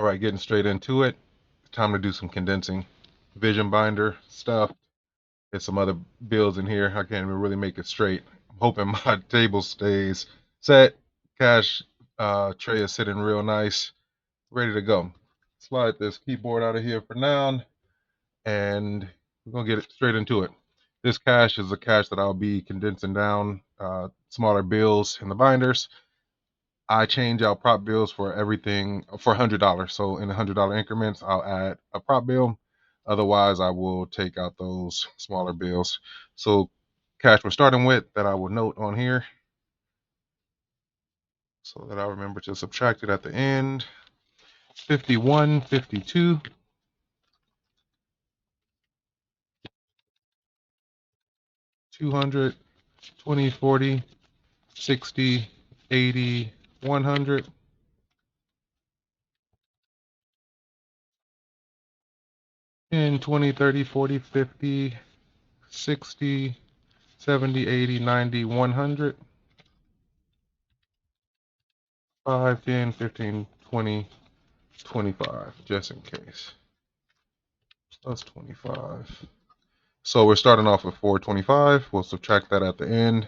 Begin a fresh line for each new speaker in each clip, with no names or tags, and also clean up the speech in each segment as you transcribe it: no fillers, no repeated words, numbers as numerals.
right, getting straight into it. Time to do some condensing. Vision binder stuff. There's some other bills in here. I can't even really make it straight. I'm hoping my table stays set. Cash tray is sitting real nice, ready to go. Slide this keyboard out of here for now, and we're gonna get it straight into it. This cash is a cash that I'll be condensing down smaller bills in the binders. I change out prop bills for everything for $100. So in $100 increments, I'll add a prop bill. Otherwise, I will take out those smaller bills. So cash we're starting with that I will note on here so that I remember to subtract it at the end. 51, 52, 200, 20, 40, 60, 80, 100, 10, 20, 30, 40, 50, 60, 70, 80, 90, 100. 5, 10, 15, 20, 25, just in case. Plus 25. So we're starting off with 425. We'll subtract that at the end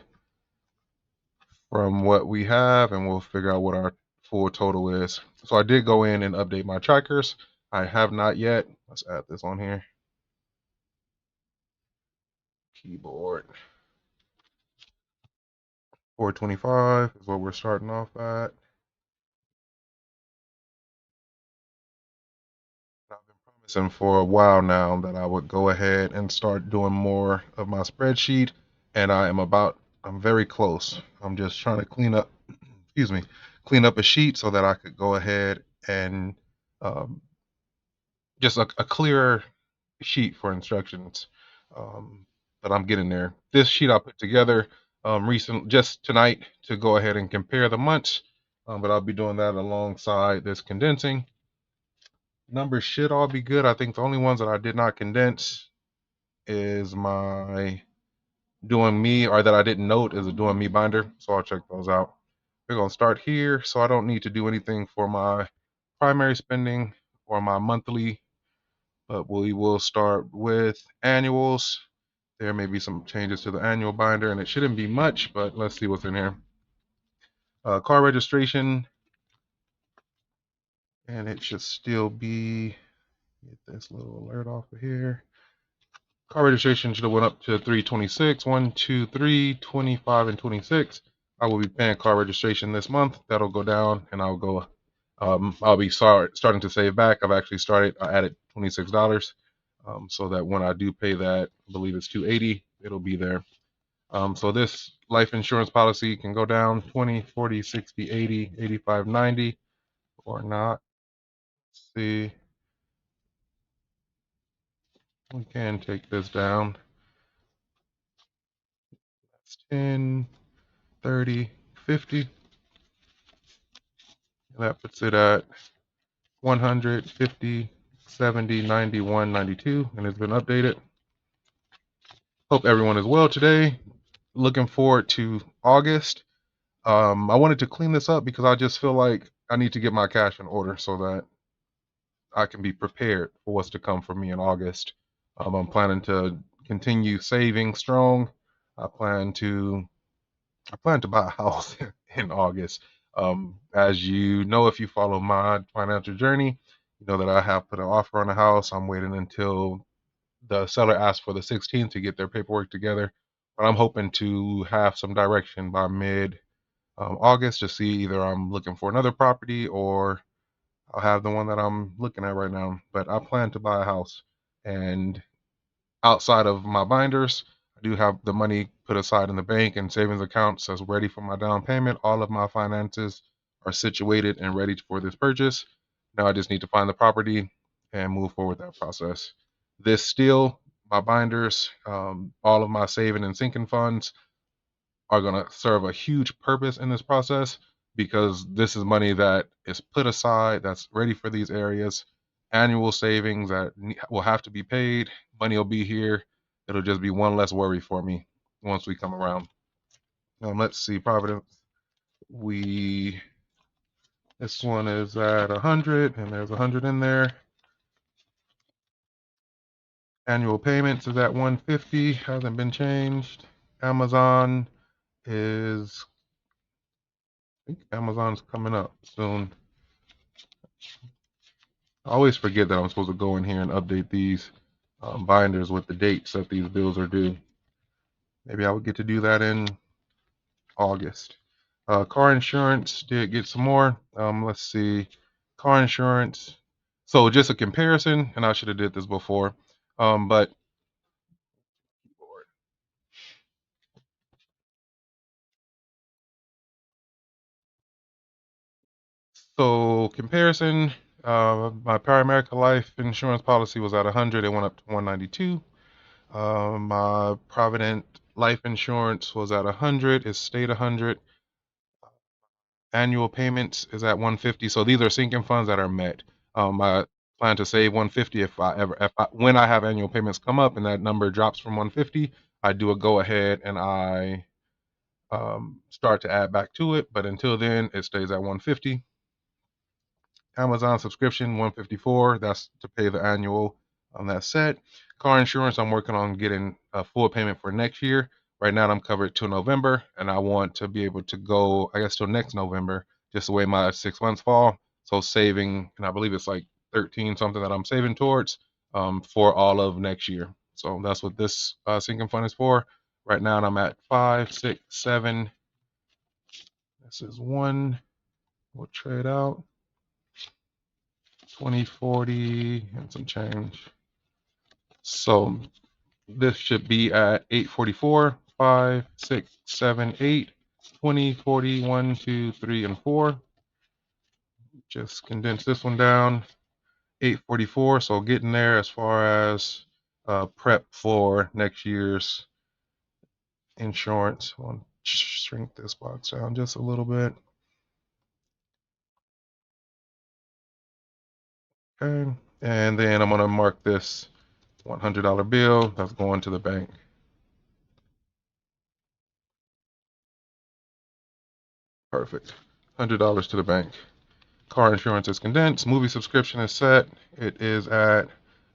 from what we have, and we'll figure out what our full total is. So I did go in and update my trackers. I have not yet. Let's add this on here. Keyboard. 425 is what we're starting off at. I've been promising for a while now that I would go ahead and start doing more of my spreadsheet, and I'm very close. I'm just trying to clean up, excuse me, clean up a sheet so that I could go ahead and um, just a clearer sheet for instructions. Um, but I'm getting there. This sheet I put together just tonight to go ahead and compare the months, but I'll be doing that alongside this condensing. Numbers should all be good. I think the only ones that I did not condense is my doing me, or that I didn't note is a doing me binder. So I'll check those out. We're going to start here. So I don't need to do anything for my primary spending or my monthly, but we will start with annuals. There may be some changes to the annual binder, and it shouldn't be much, but let's see what's in here. Car registration, and it should still be, get this little alert off of here. Car registration should have went up to 326. 1, 2, 3, 25, and 26. I will be paying car registration this month. That'll go down, and I'll be starting to save back. I added $26, so that when I do pay that, I believe it's $280, it'll be there. So this life insurance policy can go down 20, 40, 60, 80, 85, 90, or not. Let's see. We can take this down. That's 10, 30, 50. That puts it at 100, 50, 70, 91, 92, and it's been updated. Hope everyone is well today. Looking forward to August. I wanted to clean this up because I just feel like I need to get my cash in order so that I can be prepared for what's to come for me in August. I'm planning to continue saving strong. I plan to buy a house in August. As you know, if you follow my financial journey, you know that I have put an offer on a house. I'm waiting until the seller asks for the 16th to get their paperwork together. But I'm hoping to have some direction by mid August to see either I'm looking for another property or I'll have the one that I'm looking at right now. But I plan to buy a house. And outside of my binders, I do have the money put aside in the bank and savings accounts as ready for my down payment. All of my finances are situated and ready for this purchase. Now I just need to find the property and move forward with that process. This still, my binders, all of my saving and sinking funds are going to serve a huge purpose in this process because this is money that is put aside that's ready for these areas. Annual savings that will have to be paid. Money will be here. It'll just be one less worry for me once we come around. Let's see, Providence. We This one is at 100, and there's 100 in there. Annual payments is at 150, hasn't been changed. Amazon is, I think Amazon's coming up soon. I always forget that I'm supposed to go in here and update these binders with the dates that these bills are due. Maybe I would get to do that in August. Car insurance did get some more. Let's see. Car insurance. So just a comparison, and I should have did this before. But so comparison, my Paramerica life insurance policy was at 100. It went up to 192. My Provident life insurance was at 100. It stayed 100. Annual payments is at 150. So these are sinking funds that are met. I plan to save 150 when I have annual payments come up and that number drops from 150, I do a go ahead and I start to add back to it. But until then, it stays at 150. Amazon subscription 154. That's to pay the annual on that set. Car insurance, I'm working on getting a full payment for next year. Right now, I'm covered till November, and I want to be able to go, I guess, till next November, just the way my 6 months fall. So saving, and I believe it's like 13 something that I'm saving towards for all of next year. So that's what this sinking fund is for. Right now, I'm at 5, 6, 7. This is 1. We'll trade out. 2040 and some change. So this should be at 844, 5, 6, 7, 8, 20, 40, 1, 2, 3, and 4. Just condense this one down. 844. So getting there as far as prep for next year's insurance. I'll shrink this box down just a little bit. Okay. And then I'm going to mark this $100 bill that's going to the bank. Perfect. $100 to the bank. Car insurance is condensed. Movie subscription is set. It is at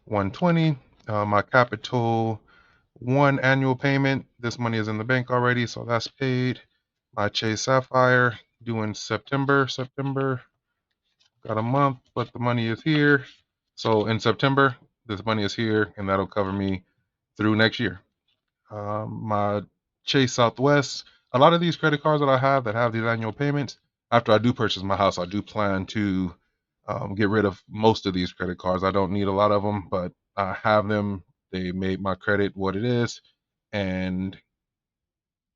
120. My Capital One annual payment. This money is in the bank already, so that's paid. My Chase Sapphire due in September. September got a month, but the money is here. So in September, this money is here, and that'll cover me through next year. My Chase Southwest. A lot of these credit cards that I have that have these annual payments, after I do purchase my house, I do plan to get rid of most of these credit cards. I don't need a lot of them, but I have them. They made my credit what it is, and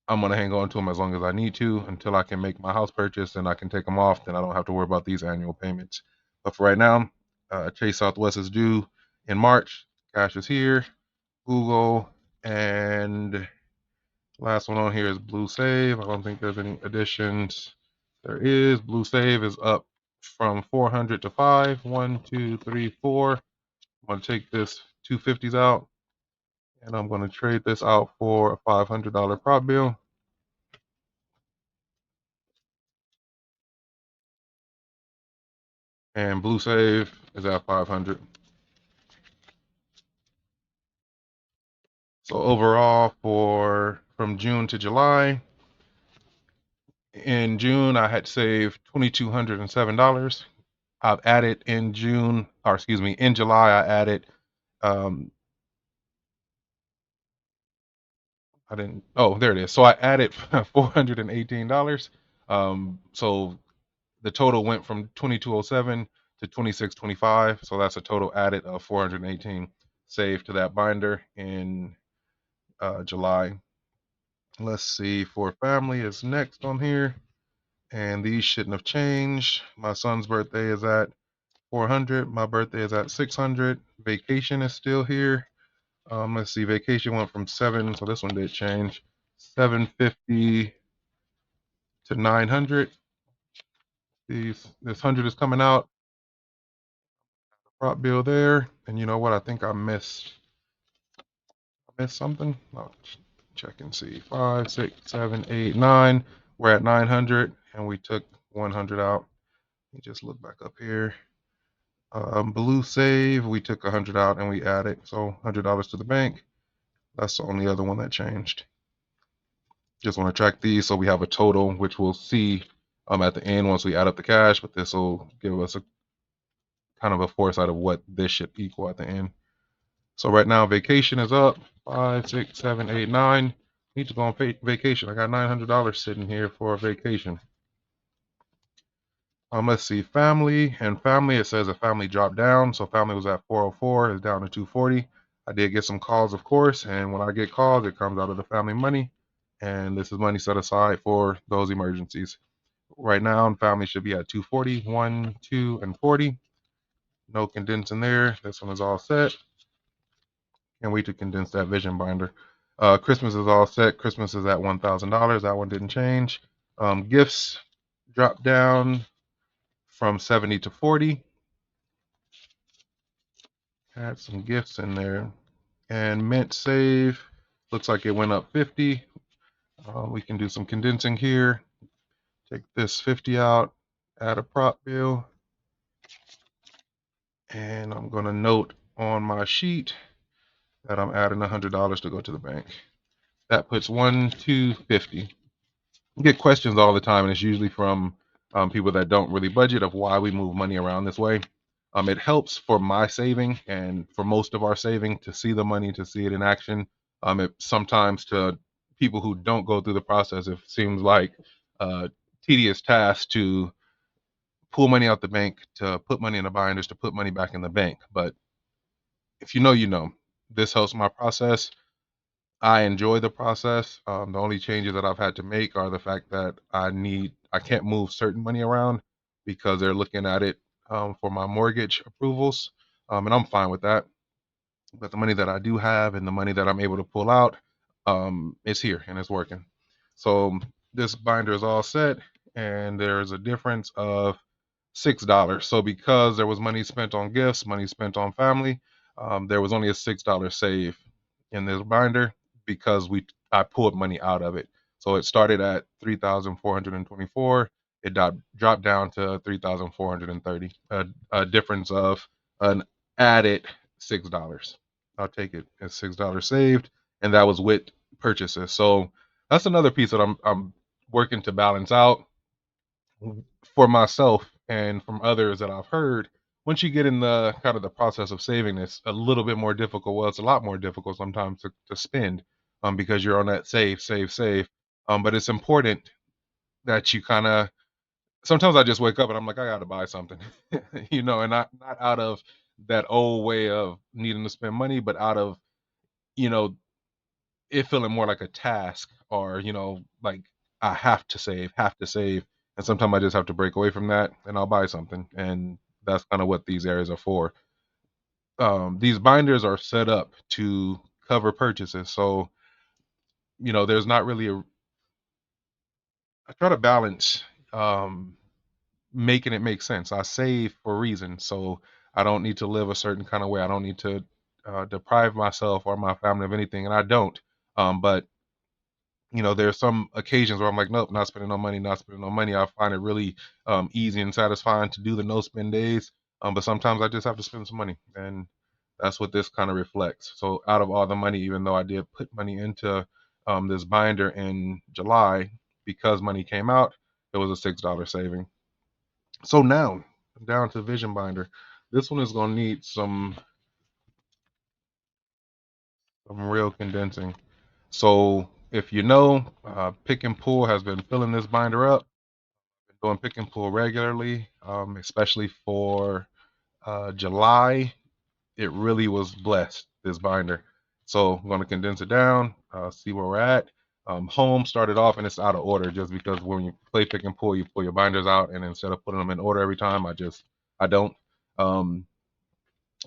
I'm gonna hang on to them as long as I need to until I can make my house purchase and I can take them off. Then I don't have to worry about these annual payments. But for right now, Chase Southwest is due in March. Cash is here. Google and last one on here is Blue Save. I don't think there's any additions. There is. Blue Save is up from 400 to 5. 1, 2, 3, 4. I'm going to take this 250s out and I'm going to trade this out for a $500 prop bill. And Blue Save is at 500. So overall for from June to July, in June I had saved $2,207. I've added in in July I added I didn't. Oh, there it is. So I added $418. So the total went from 2207 to 2625. So that's a total added of 418 saved to that binder in July. Let's see. For family is next on here, and these shouldn't have changed. My son's birthday is at 400. My birthday is at 600. Vacation is still here. Let's see. Vacation went from 7, so this one did change. 750 to 900. This 100 is coming out. Prop bill there. And you know what? I think I missed something. I'll check and see. 5, 6, 7, 8, 9. We're at 900 and we took 100 out. Let me just look back up here. Blue save, we took 100 out and we added, so $100 to the bank. That's the only other one that changed. Just want to track these so we have a total, which we'll see at the end once we add up the cash, but this will give us a kind of a foresight of what this should equal at the end. So right now, vacation is up 5, 6, 7, 8, 9. Need to go on vacation. I got $900 sitting here for a vacation. Let's see, family and family. It says a family dropped down, so family was at 404, is down to 240. I did get some calls, of course, and when I get calls, it comes out of the family money, and this is money set aside for those emergencies. Right now, family should be at 240, 1, 2, and 40. No condense in there. This one is all set. Can't wait to condense that vision binder. Christmas is all set. Christmas is at $1,000. That one didn't change. Gifts dropped down from 70 to 40. Had some gifts in there. And mint save looks like it went up 50. We can do some condensing here. Take this 50 out, add a prop bill. And I'm going to note on my sheet that I'm adding $100 to go to the bank. That puts 1,250. I get questions all the time, and it's usually from people that don't really budget of why we move money around this way. It helps for my saving and for most of our saving to see the money, to see it in action. It sometimes to people who don't go through the process, it seems like a tedious task to pull money out the bank, to put money in the binders, to put money back in the bank. But if you know, you know. This helps my process. I enjoy the process. The only changes that I've had to make are the fact that I can't move certain money around because they're looking at it for my mortgage approvals, and I'm fine with that. But the money that I do have and the money that I'm able to pull out, is here and it's working. So this binder is all set, and there's a difference of $6. So because there was money spent on gifts, money spent on family, there was only a $6 save in this binder because I pulled money out of it. So it started at 3,424. It dropped down to 3,430. A difference of an added $6. I'll take it as $6 saved, and that was with purchases. So that's another piece that I'm working to balance out for myself and from others that I've heard. Once you get in the kind of the process of saving, it's a little bit more difficult. Well, it's a lot more difficult sometimes to spend, because you're on that save. But it's important that you kind of, sometimes I just wake up and I'm like, I gotta buy something, and not out of that old way of needing to spend money, but out of, you know, it feeling more like a task, or like I have to save, and sometimes I just have to break away from that and I'll buy something, and that's kind of what these areas are for. These binders are set up to cover purchases, so there's not really I try to balance, making it make sense. I save for a reason, so I don't need to live a certain kind of way. I don't need to deprive myself or my family of anything, and I don't. But there's some occasions where I'm like, nope, not spending no money, not spending no money. I find it really easy and satisfying to do the no spend days. But sometimes I just have to spend some money, and that's what this kind of reflects. So out of all the money, even though I did put money into this binder in July, because money came out, it was a $6 saving. So now down to vision binder. This one is gonna need some real condensing. So if you know, Pick and Pull has been filling this binder up. Been doing Pick and Pull regularly, especially for July. It really was blessed, this binder. So I'm going to condense it down, see where we're at. Home started off, and it's out of order just because when you play Pick and Pull, you pull your binders out, and instead of putting them in order every time, I don't.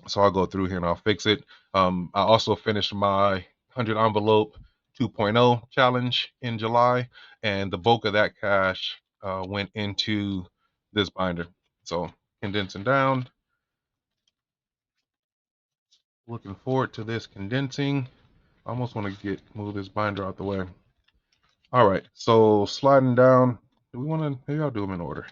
So I'll go through here and I'll fix it. I also finished my 100 envelope 2.0 challenge in July, and the bulk of that cash went into this binder. So condensing down. Looking forward to this condensing. I almost want to move this binder out the way. All right, so sliding down. Do we want to? Maybe I'll do them in order.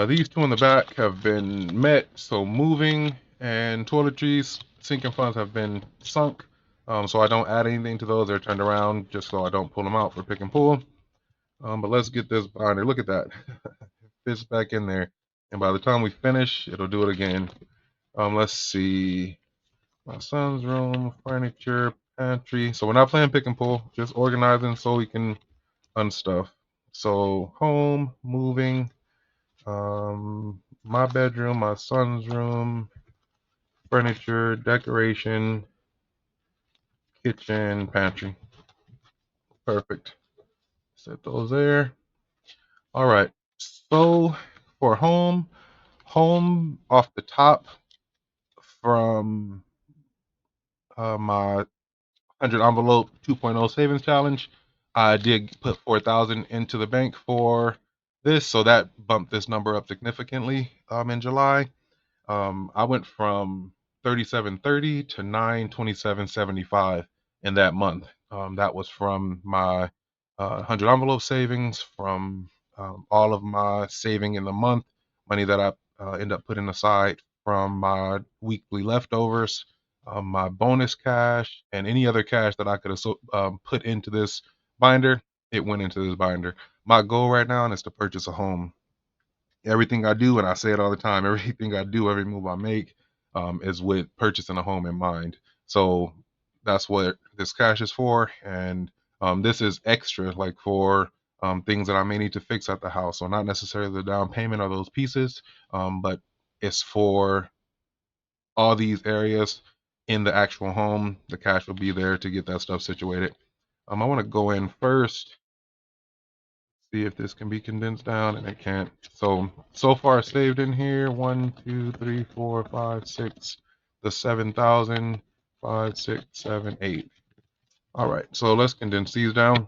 These two in the back have been met, so moving and toiletries, sinking funds have been sunk. So I don't add anything to those. They're turned around just so I don't pull them out for pick and pull. But let's get this binder. Look at that. Fits back in there. And by the time we finish, it'll do it again. Let's see. My son's room, furniture, pantry. So we're not playing pick and pull, just organizing so we can unstuff. So home, moving, my bedroom, my son's room, furniture, decoration, kitchen, pantry. Perfect. Set those there. All right. So for home off the top from my 100 envelope 2.0 savings challenge, I did put 4,000 into the bank for this, so that bumped this number up significantly in July. I went from 3730 to 927.75 in that month. That was from my 100 envelope savings, from all of my saving in the month, money that I end up putting aside from my weekly leftovers, my bonus cash, and any other cash that I could have put into this binder. It went into this binder. My goal right now is to purchase a home. Everything I do, and I say it all the time, everything I do, every move I make, is with purchasing a home in mind. So that's what this cash is for, and this is extra, like for things that I may need to fix at the house. So not necessarily the down payment or those pieces, but it's for all these areas in the actual home. The cash will be there to get that stuff situated. I want to go in first, see if this can be condensed down, and it can't. So far saved in here 1 2 3 4 5 6, the 7,000, 5 6 7 8. All right, so let's condense these down.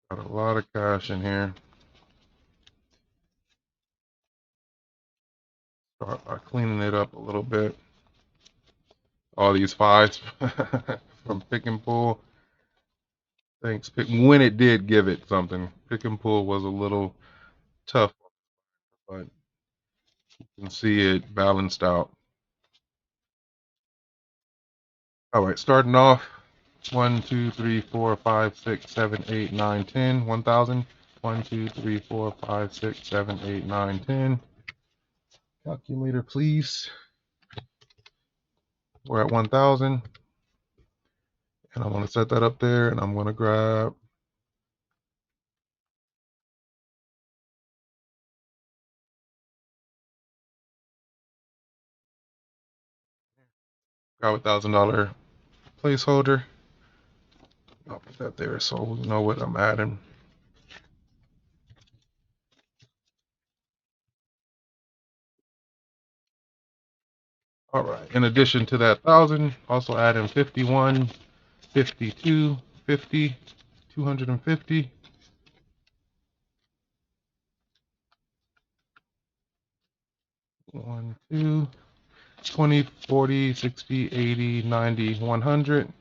Got a lot of cash in here. Start by cleaning it up a little bit. All these fives from pick and pull. Thanks. When it did give it something, pick and pull was a little tough, but you can see it balanced out. All right, starting off 1 2 3 4 5 6 7 8 9 10 1,000. 1 2 3 4 5 6 7 8 9 10. Calculator, please. We're at 1,000, and I'm going to set that up there, and I'm going to grab $1,000 placeholder. I'll put that there so we know what I'm adding. All right. In addition to that 1,000, also add in 51, 52, 50, 250. 1 2 20, 40, 60, 80, 90, 100,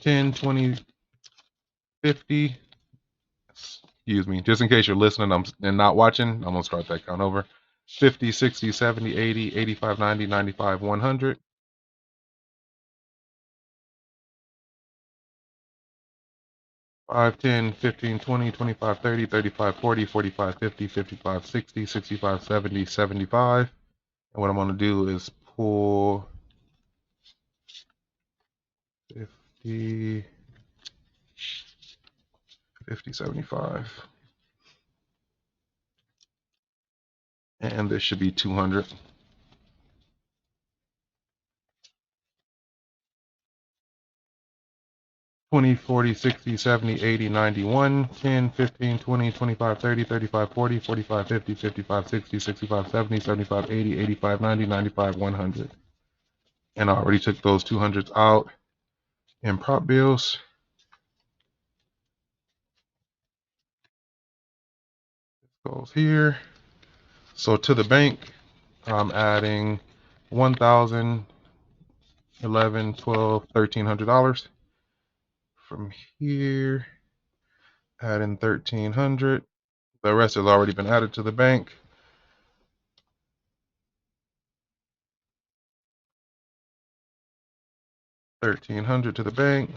10, 20, 50. Excuse me. Just in case you're listening and not watching, I'm going to start that count over. 50, 60, 70, 80, 85, 90, 95, 100. 5, 10, 15, 20, 25, 30, 35, 40, 45, 50, 55, 60, 65, 70, 75. And what I'm going to do is pull 50, 50, 75. And this should be 200. 20, 40, 60, 70, 80, 91, 10, 15, 20, 25, 30, 35, 40, 45, 50, 55, 60, 65, 70, 75, 80, 85, 90, 95, 100. And I already took those 200s out in prop bills. Goes here. So to the bank, I'm adding 1,000, 11, 12, $1,300. From here, Add in 1,300. The rest has already been added to the bank. $1,300 to the bank.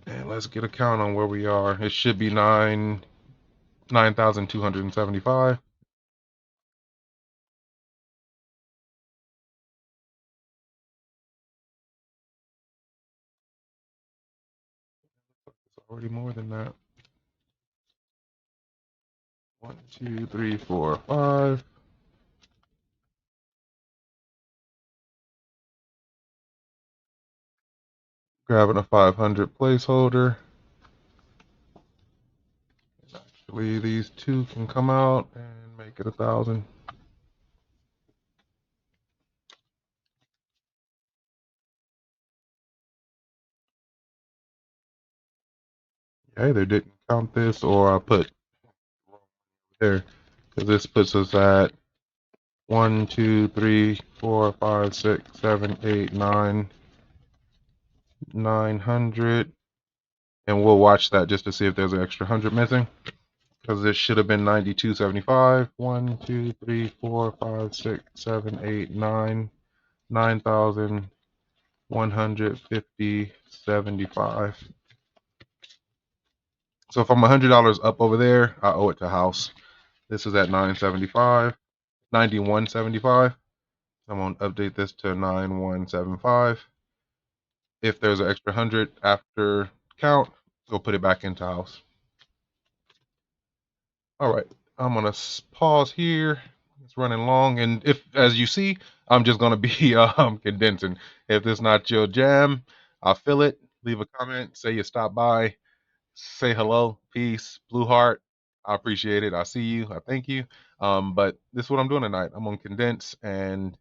And let's get a count on where we are. It should be 9,275. It's already more than that. 1, 2, 3, 4, 5. Grabbing a 500 placeholder. Actually, these two can come out and make it 1,000. I either didn't count this or I put there, because this puts us at 1, 2, 3, 4, 5, 6, 7, 8, 9, 900. And we'll watch that just to see if there's an extra 100 missing, because this should have been 92.75. 1, 2, 3, 4, 5, 6, 7, 8, 9, 9,150.75. So if I'm $100 up over there, I owe it to house. This is at 975, 91.75. I'm going to update this to 9175. If there's an extra 100 after count, we'll put it back into house. All right, I'm going to pause here. It's running long, and if, as you see, I'm just going to be condensing. If this not your jam, I feel it. Leave a comment, say you stopped by, say hello, peace, blue heart. I appreciate it. I see you. I thank you. But this is what I'm doing tonight. I'm going to condense, and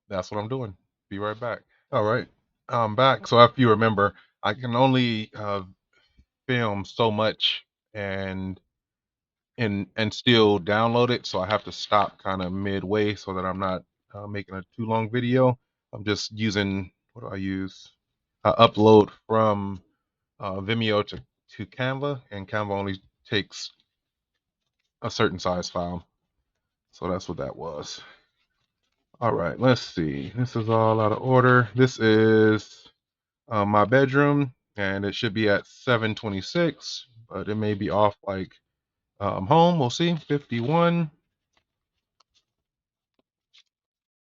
that's what I'm doing. Be right back. All right, I'm back. So if you remember, I can only film so much and still download it. So I have to stop kind of midway so that I'm not making a too long video. I'm just using, what do I use? I upload from Vimeo to Canva, and Canva only takes a certain size file. So that's what that was. All right, let's see. This is all out of order. This is my bedroom, and it should be at 726, but it may be off like home. We'll see. 51.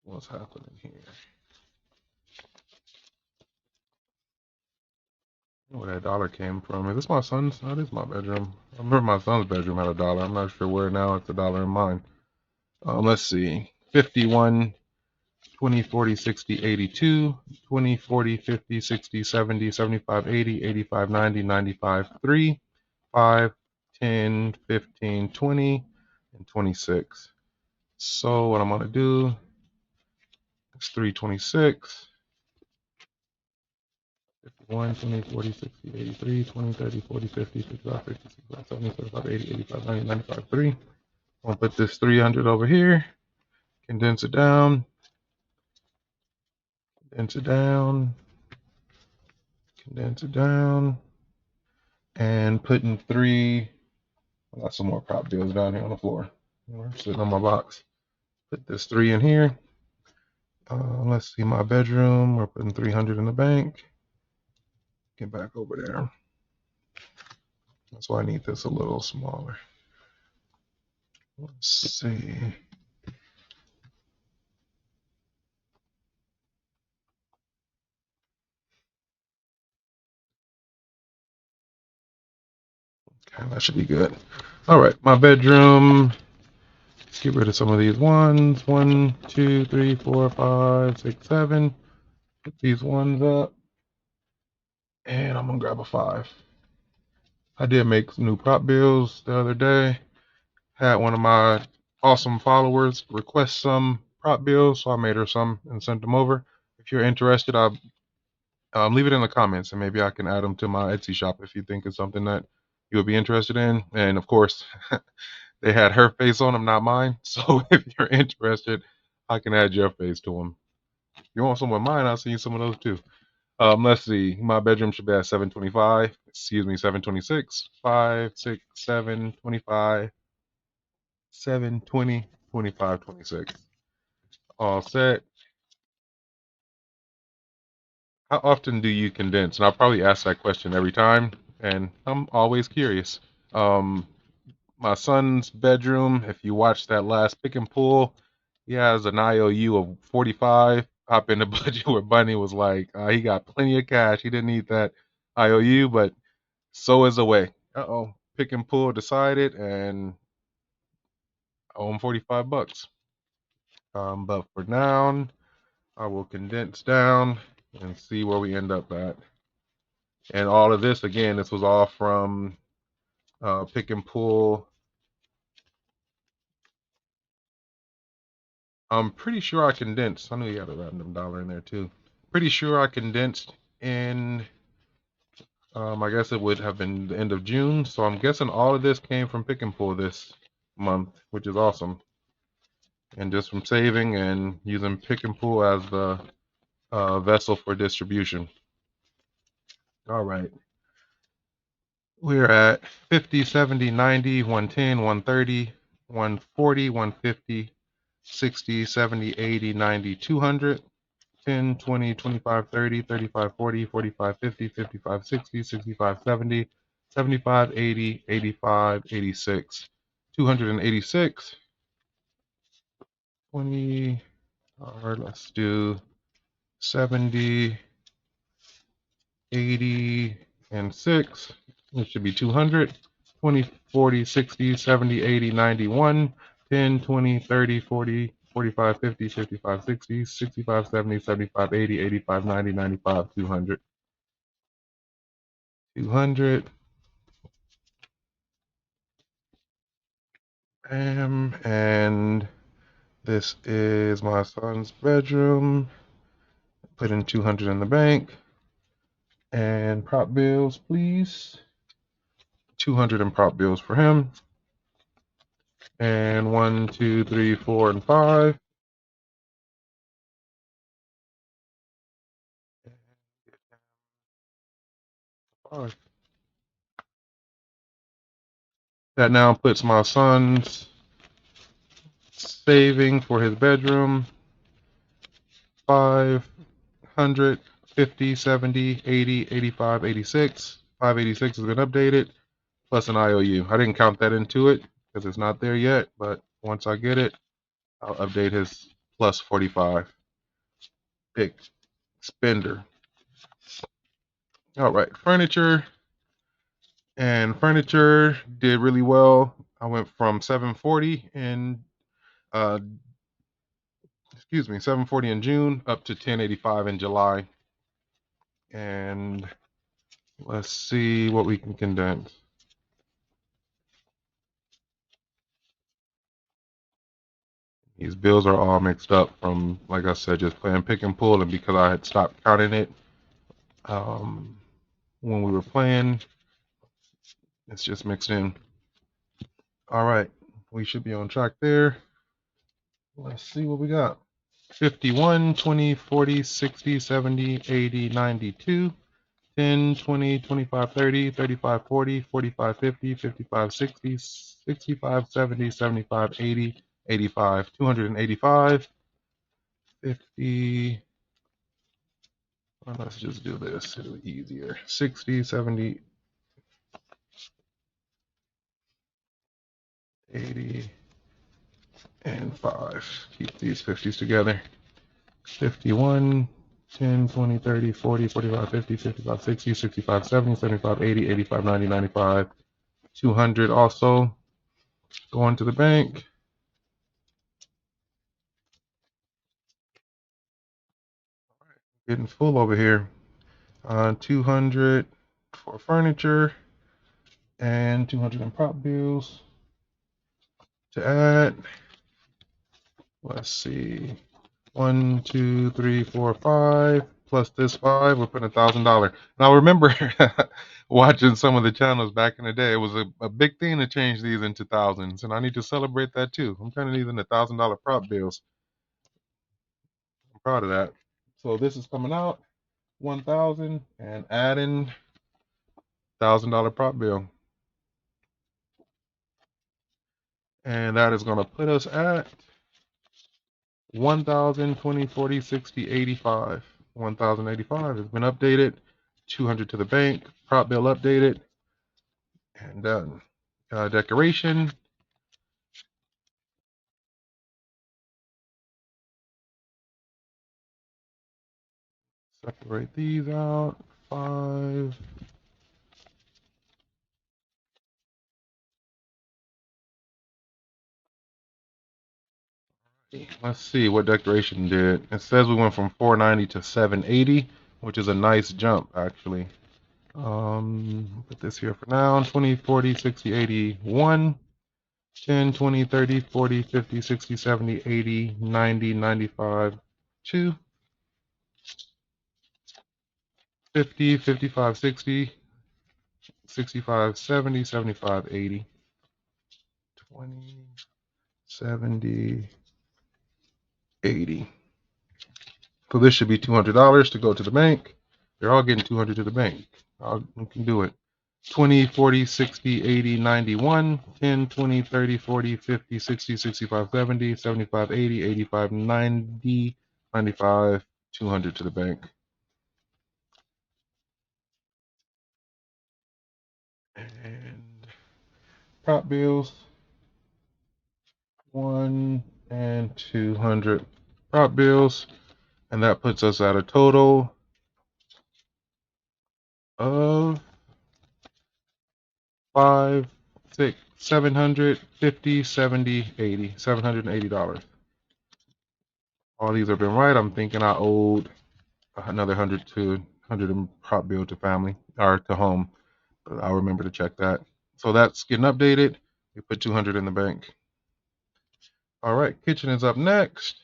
What's happening here? Where that dollar came from. Is this my son's? That is my bedroom. I remember my son's bedroom had a dollar. I'm not sure where now. It's a dollar in mine. Let's see. 51, 20, 40, 60, 82, 20, 40, 50, 60, 70, 75, 80, 85, 90, 95, 3, 5, 10, 15, 20, and 26. So what I'm going to do is 326. 51, 20, 40, 60, 83, 20, 30, 40, 50, 55, 60, 65, 70, 75, 80, 85, 90, 95, 3. I'm going to put this 300 over here, condense it down, condense it down, condense it down, and putting 3. I got some more prop bills down here on the floor. Sitting on my box. Put this 3 in here. Let's see my bedroom. We're putting 300 in the bank. Get back over there. That's why I need this a little smaller. Let's see. Okay, that should be good. All right, my bedroom. Let's get rid of some of these ones. 1, 2, 3, 4, 5, 6, 7. Put these ones up. And I'm going to grab a 5. I did make some new prop bills the other day. Had one of my awesome followers request some prop bills, so I made her some and sent them over. If you're interested, I'll leave it in the comments, and maybe I can add them to my Etsy shop if you think it's something that you would be interested in. And of course, they had her face on them, not mine. So if you're interested, I can add your face to them. If you want some of mine, I'll send you some of those too. Let's see. My bedroom should be at 725. excuse me, 726, 5, 6, 7, 25, 7, 20, 25, 26. All set. How often do you condense? And I'll probably ask that question every time, and I'm always curious. Um, my son's bedroom, if you watch that last pick and pull, he has an IOU of 45. Hop in the budget where Bunny was like, he got plenty of cash. He didn't need that IOU, but so is the way. Uh-oh. Pick and pull decided, and I owe him 45 bucks. But for now, I will condense down and see where we end up at. And all of this, again, this was all from pick and pull. I'm pretty sure I condensed. I knew you had a random dollar in there too. Pretty sure I condensed in, I guess it would have been the end of June. So I'm guessing all of this came from pick and pull this month, which is awesome. And just from saving and using pick and pull as the vessel for distribution. All right. We're at 50, 70, 90, 110, 130, 140, 150, 60, 70, 80, 90, 200, 10, 20, 25, 30, 35, 40, 45, 50, 55, 60, 65, 70, 75, 80, 85, 86, 286, 20, or let's do 70, 80, and 6. It should be 200, 20, 40, 60, 70, 80, 91, 10, 20, 30, 40, 45, 50, 55, 60, 65, 70, 75, 80, 85, 90, 95, 200. 200. And this is my son's bedroom. Put in 200 in the bank. And prop bills, please. 200 in prop bills for him. And 1, 2, 3, 4, and 5. That now puts my son's saving for his bedroom 500, 50, 70, 80, 85, 86. 586 has been updated, plus an IOU. I didn't count that into it because it's not there yet, but once I get it, I'll update his plus 45. Big spender. All right, furniture. And furniture did really well. I went from 740 in, excuse me, 740 in June up to 1085 in July. And let's see what we can condense. These bills are all mixed up from, like I said, just playing pick and pull, and because I had stopped counting it when we were playing, it's just mixed in. All right, we should be on track there. Let's see what we got. 51, 20, 40, 60, 70, 80, 92, 10, 20, 25, 30, 35, 40, 45, 50, 55, 60, 65, 70, 75, 80, 85, 285, 50. Well, let's just do this. It'll be easier. 60, 70, 80, and 5. Keep these 50s together. 51, 10, 20, 30, 40, 45, 50, 55, 60, 65, 70, 75, 80, 85, 90, 95, 200 also going to the bank. Getting full over here. 200 for furniture and 200 in prop bills. To add, let's see, 1, 2, 3, 4, 5 plus this 5. We're putting $1,000. Now remember, watching some of the channels back in the day, it was a big thing to change these into thousands, and I need to celebrate that too. I'm turning these into $1,000 prop bills. I'm proud of that. So this is coming out 1,000 and adding $1,000 prop bill. And that is going to put us at 1,000, 20, 40, 60, 85. 1,085 has been updated. 200 to the bank. Prop bill updated. And done. Decoration. Separate these out. 5. Let's see what decoration did. It says we went from 490 to 780, which is a nice jump actually. Put this here for now. 20, 40, 60, 80, 1, 10, 20, 30, 40, 50, 60, 70, 80, 90, 95, 2, 50, 55, 60, 65, 70, 75, 80, 20, 70, 80. So this should be $200 to go to the bank. They're all getting 200 to the bank. We can do it. 20, 40, 60, 80, 91, 10, 20, 30, 40, 50, 60, 65, 70, 75, 80, 85, 90, 95, 200 to the bank. And prop bills, 1 and 200 prop bills. And that puts us at a total of 5, 6, 750, 70, 80, $780. All these have been right. I'm thinking I owed another 100 in prop bill to family or to home, but I'll remember to check that. So that's getting updated. We put 200 in the bank. All right, kitchen is up next,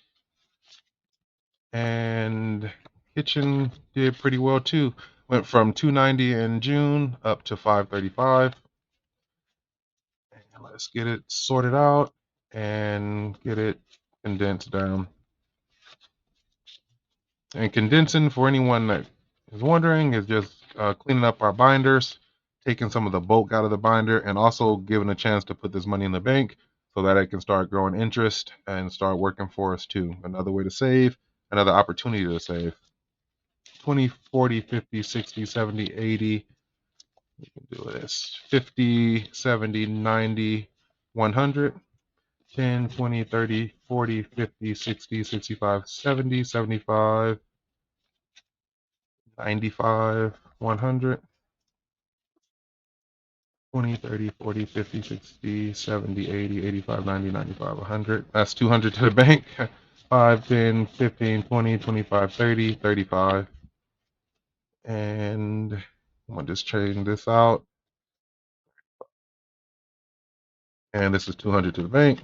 and kitchen did pretty well too. Went from 290 in June up to 535. And let's get it sorted out and get it condensed down. And condensing, for anyone that is wondering, is just cleaning up our binders, taking some of the bulk out of the binder, and also giving a chance to put this money in the bank so that it can start growing interest and start working for us too. Another way to save, another opportunity to save. 20, 40, 50, 60, 70, 80. We can do this. 50, 70, 90, 100. 10, 20, 30, 40, 50, 60, 65, 70, 75, 95, 100, 20, 30, 40, 50, 60, 70, 80, 85, 90, 95, 100. That's 200 to the bank. 5, 10, 15, 20, 25, 30, 35. And I'm going to just change this out. And this is 200 to the bank.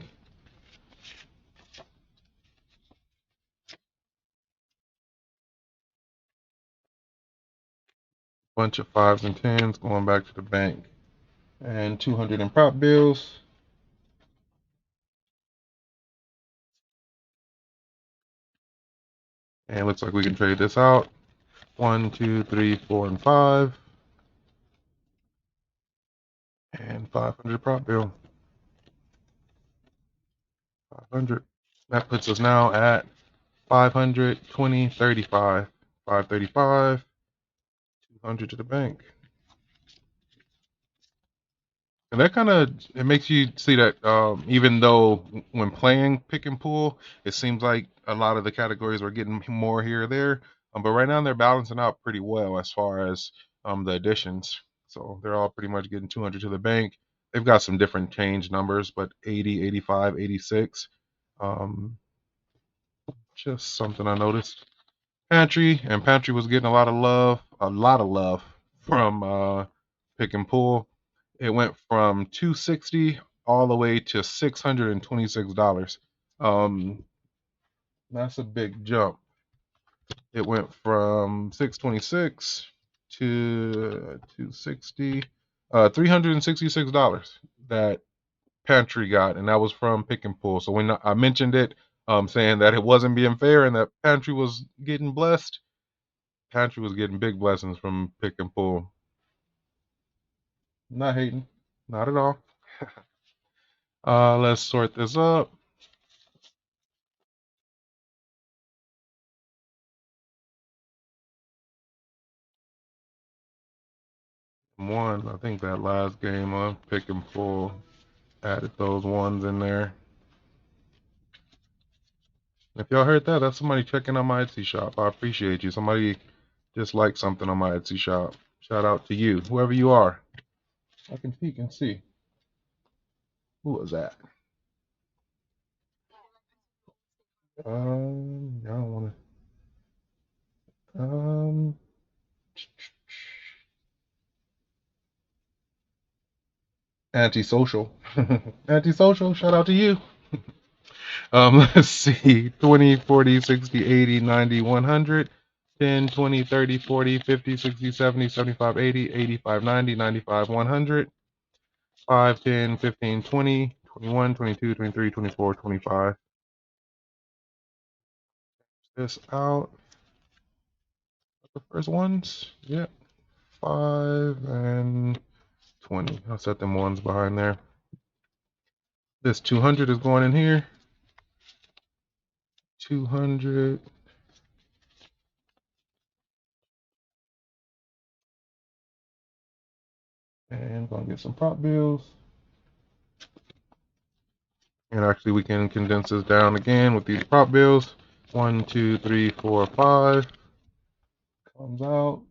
Bunch of 5s and 10s going back to the bank. And 200 in prop bills. And it looks like we can trade this out. 1, 2, 3, 4, and 5. And 500 prop bill. 500. That puts us now at 500, 20, 35. 535, 200 to the bank. And that kind of, it makes you see that even though when playing pick and pull, it seems like a lot of the categories are getting more here or there. But right now they're balancing out pretty well as far as the additions. So they're all pretty much getting 200 to the bank. They've got some different change numbers, but 80, 85, 86. Just something I noticed. Pantry, and Pantry was getting a lot of love from pick and pull. It went from 260 all the way to $626. That's a big jump. It went from 626 to 260, $366 that Pantry got, and that was from pick and pull. So when I mentioned it, saying that it wasn't being fair and that Pantry was getting blessed, Pantry was getting big blessings from pick and pull. Not hating. Not at all. Let's sort this up. One, I think that last game on pick and pull added those ones in there. If y'all heard that, that's somebody checking on my Etsy shop. I appreciate you. Somebody just liked something on my Etsy shop. Shout out to you, whoever you are. I can peek and see. Who was that? I don't want to. Antisocial. Antisocial. Shout out to you. Let's see. 20, 40, 60, 80, 90, 100, 10, 20, 30, 40, 50, 60, 70, 75, 80, 85, 90, 95, 100, 5, 10, 15, 20, 21, 22, 23, 24, 25. This out. The first ones. Yep. 5 and 20. I'll set them ones behind there. This 200 is going in here. 200. And gonna get some prop bills. And actually we can condense this down again with these prop bills. 1, 2, 3, 4, 5 comes out.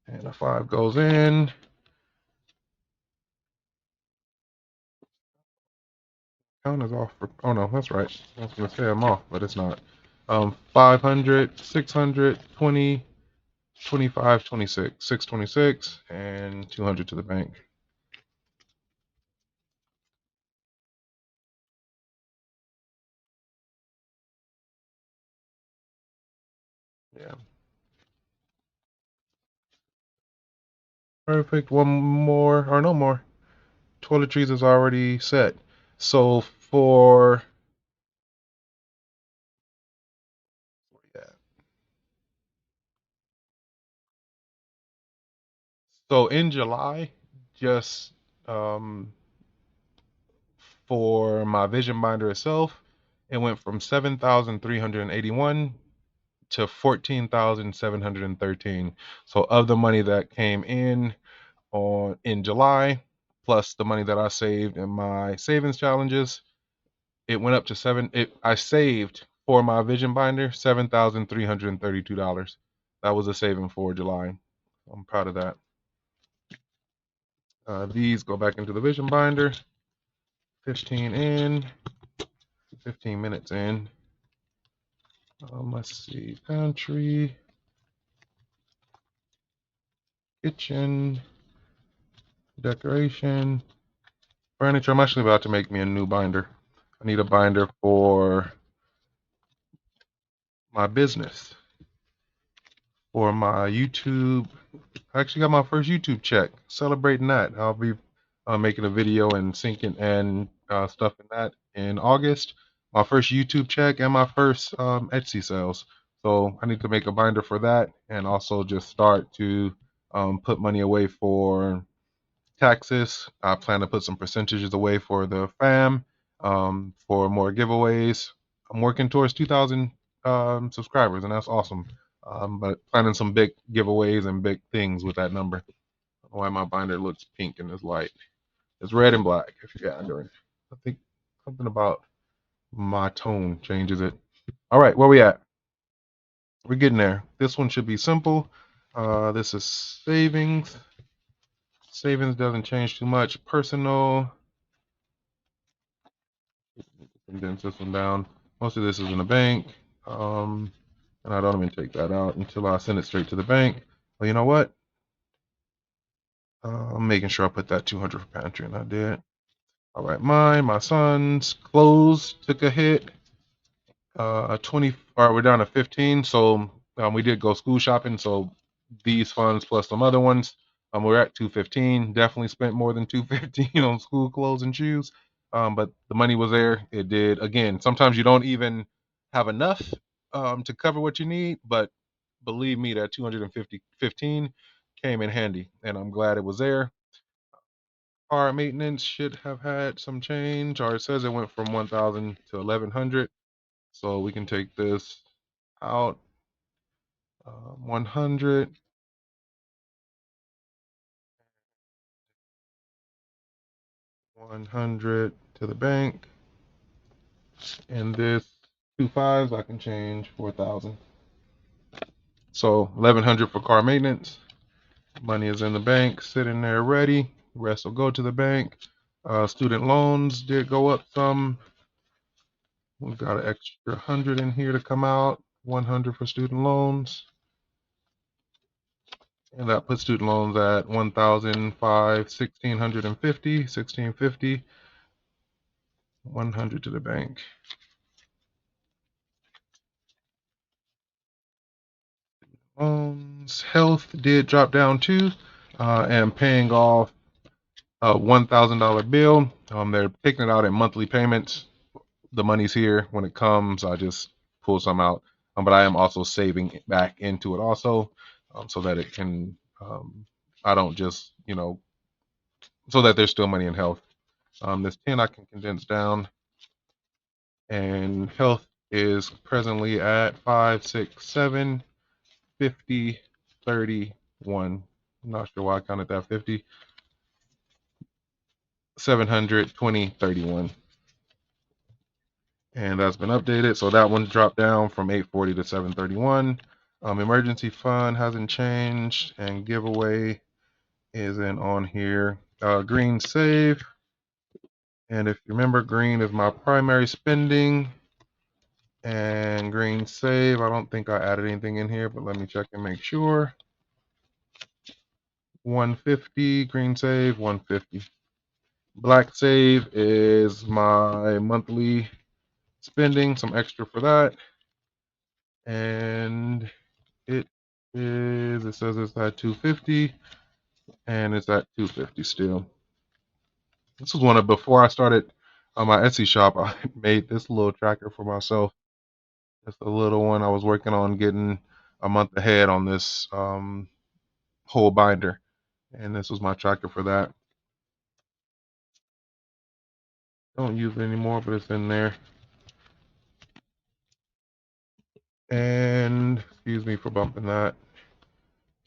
And a 5 goes in. Count is off for, oh no, that's right. I was gonna say I'm off, but it's not. 500, 600, 20, 25, 26, 626, and 200 to the bank. Yeah. Perfect. One more, or no more. Toiletries is already set. So for, yeah. So in July, just for my vision binder itself, it went from 7,381 to 14,713. So of the money that came in July, plus the money that I saved in my savings challenges, it went up to I saved for my vision binder $7,332. That was a saving for July. I'm proud of that. These go back into the vision binder. 15 in, 15 minutes in. Let's see, pantry, kitchen, decoration, furniture. I'm actually about to make me a new binder. I need a binder for my business, for my YouTube. I actually got my first YouTube check. Celebrating that. I'll be making a video and syncing and stuffing that in August. My first YouTube check and my first Etsy sales. So I need to make a binder for that and also just start to put money away for taxes. I plan to put some percentages away for the fam, for more giveaways. I'm working towards 2,000 subscribers, and that's awesome. But planning some big giveaways and big things with that number. I don't know why my binder looks pink in this light. It's red and black. If you're gathering, I think something about my tone changes it. All right, where we at? We're getting there. This one should be simple. This is savings. Savings doesn't change too much. Personal. Condense this one down. Most of this is in the bank. And I don't even take that out until I send it straight to the bank. Well, you know what? I'm making sure I put that 200 for pantry, and I did. All right, my son's clothes took a hit. 20. All right, we're down to 15. So we did go school shopping. So these funds plus some other ones, we're at 215. Definitely spent more than 215 on school clothes and shoes. But the money was there. It did. Again, sometimes you don't even have enough to cover what you need, but believe me, that 215 came in handy, and I'm glad it was there. Car maintenance should have had some change, or it says it went from 1,000 to 1,100. So we can take this out. 100, 100 to the bank, and this 2 5s I can change for 1,000. So 1,100 for car maintenance. Money is in the bank, sitting there ready. Rest will go to the bank. Student loans did go up some. We've got an extra 100 in here to come out. 100 for student loans. And that puts student loans at 1,550, 1,650, 100 to the bank. Loans, health did drop down too, and paying off a $1,000 bill. They're taking it out in monthly payments. The money's here. When it comes, I just pull some out. But I am also saving it back into it also, so that it can, I don't just, so that there's still money in health. This 10 I can condense down, and health is presently at 5, 6, 7, 50, 31. I'm not sure why I counted that 50. 720, 31. And that's been updated. So that one dropped down from 840 to 731. Emergency fund hasn't changed, and giveaway isn't on here. Green save. And if you remember, green is my primary spending. And green save, I don't think I added anything in here, but let me check and make sure. 150, green save, 150. Black save is my monthly spending, some extra for that. And it says it's at 250, and it's at 250 still. This was one of, before I started on my Etsy shop, I made this little tracker for myself. Just a little one. I was working on getting a month ahead on this whole binder, and this was my tracker for that. Don't use it anymore, but it's in there. And excuse me for bumping that.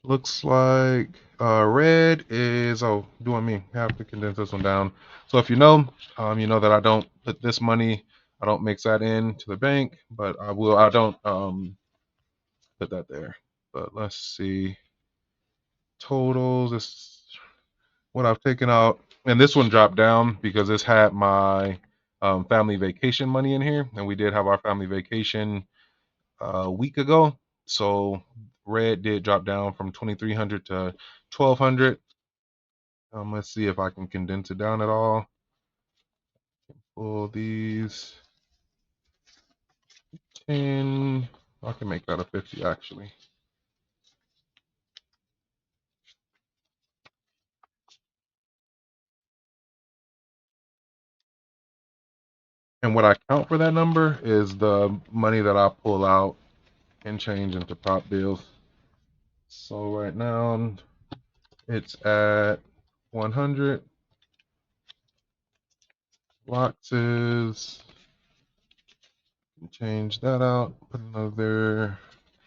Looks like red is, oh, doing me. Have to condense this one down. So if you know that I don't put this money, I don't mix that in to the bank, but I don't put that there. But let's see. Totals, this what I've taken out. And this one dropped down because this had my family vacation money in here. And we did have our family vacation a week ago. So red did drop down from 2,300 to 1,200. Let's see if I can condense it down at all. Pull these 10. I can make that a 50 actually. And what I count for that number is the money that I pull out and change into prop bills. So right now it's at 100. Boxes. Change that out. Put another.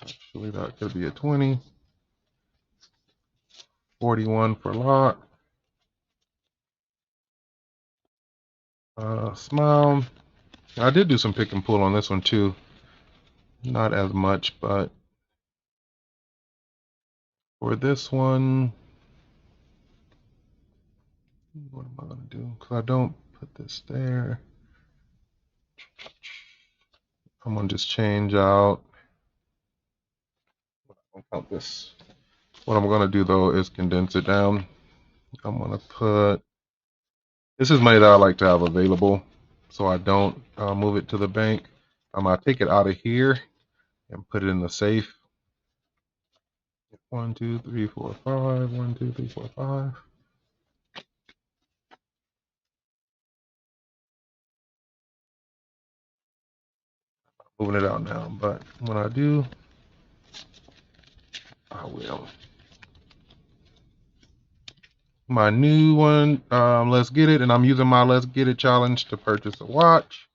Actually, that could be a 20. 41 for lock. Smile. I did do some pick and pull on this one too. Not as much, but for this one, what am I going to do? Because I don't put this there. I'm going to just change out. I'll count this. What I'm going to do though is condense it down. I'm going to put, this is money that I like to have available so I don't move it to the bank. I'm going to take it out of here and put it in the safe. 1, 2, 3, 4, 5. 1, 2, 3, 4, 5. Moving it out now, but when I do, I will. my new one, Let's Get It, and I'm using my Let's Get It challenge to purchase a watch.